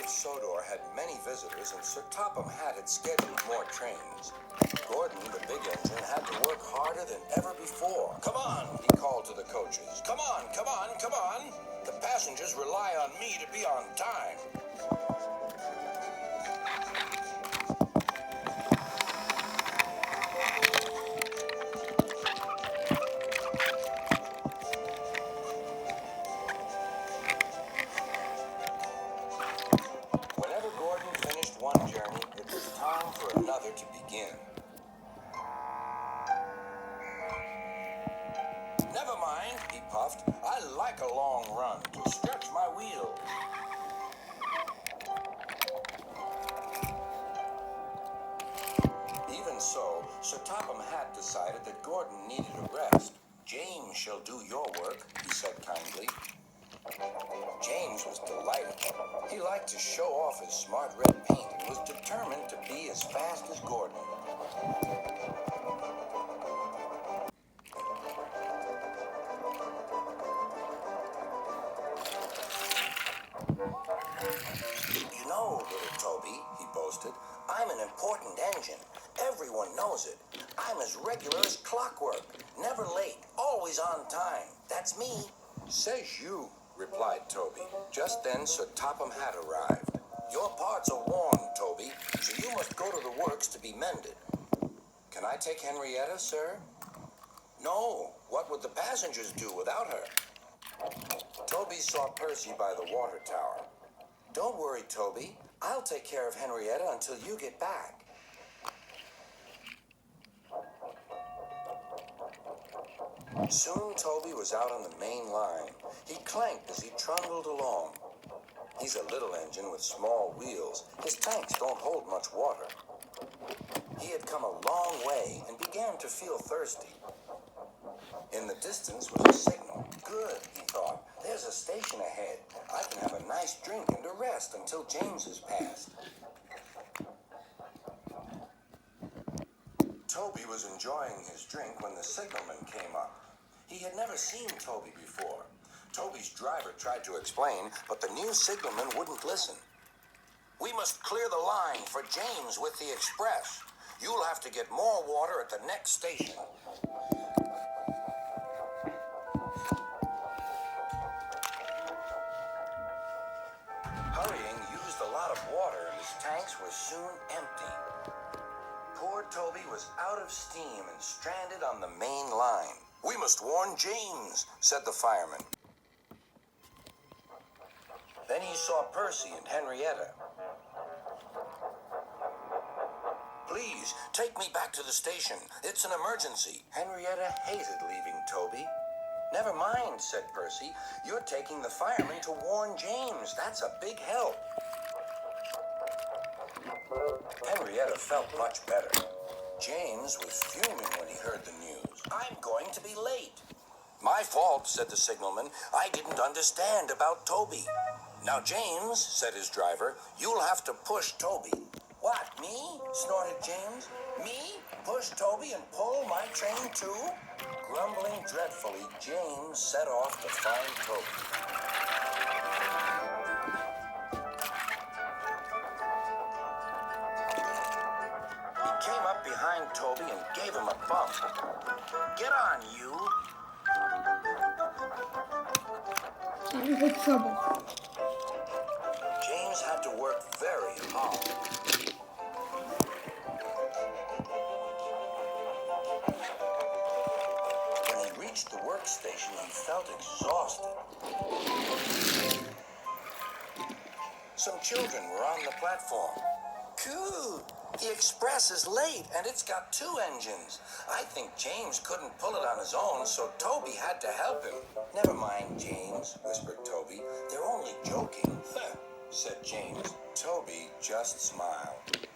of Sodor had many visitors, and Sir Topham Hatt had scheduled more trains. Gordon, the big engine, had to work harder than ever before. "Come on," he called to the coaches. "Come on, come on, come on. The passengers rely on me to be on time." Whenever Gordon finished one journey, it was time for another to begin. "Never mind," he puffed. "I like a long run to stretch my wheel." Even so, Sir Topham Hatt decided that Gordon needed a rest. "James shall do your work," he said kindly. James was delighted. He liked to show off his smart red paint and was determined to be as fast as Gordon. "You know, little Toby," he boasted, "I'm an important engine. Everyone knows it. I'm as regular as clockwork. Never late, always on time. That's me." "Says you," replied Toby. Just then Sir Topham Hatt arrived. "Your parts are worn, Toby, so you must go to the works to be mended." "Can I take Henrietta, sir?" "No. What would the passengers do without her?" Toby saw Percy by the water tower. "Don't worry, Toby. I'll take care of Henrietta until you get back." Soon Toby was out on the main line. He clanked as he trundled along. He's a little engine with small wheels. His tanks don't hold much water. He had come a long way and began to feel thirsty. In the distance was a signal. "Good," he thought. "There's a station ahead. I can have a nice drink and a rest until James has passed." Toby was enjoying his drink when the signalman came up. He had never seen Toby before. Toby's driver tried to explain, but the new signalman wouldn't listen. "We must clear the line for James with the express. You'll have to get more water at the next station." Hurrying used a lot of water, and his tanks were soon empty. Poor Toby was out of steam and stranded on the main line. "We must warn James," said the fireman. Then he saw Percy and Henrietta. "Please, take me back to the station. It's an emergency." Henrietta hated leaving Toby. "Never mind," said Percy. "You're taking the fireman to warn James. That's a big help." Henrietta felt much better. James was fuming when he heard the news. "I'm going to be late." "My fault," said the signalman. "I didn't understand about Toby." "Now, James," said his driver, "you'll have to push Toby." "What, me?" snorted James. "Me? Push Toby and pull my train too?" Grumbling dreadfully, James set off to find Toby. He came up behind Toby and gave him a bump. "Get on, you." For Trouble. James had to work very hard. When he reached the workstation, he felt exhausted. Some children were on the platform. "Coo! The express is late, and it's got 2 engines. I think James couldn't pull it on his own, so Toby had to help him." "Never mind, James," whispered Toby. "They're only joking." "Huh," said James. Toby just smiled.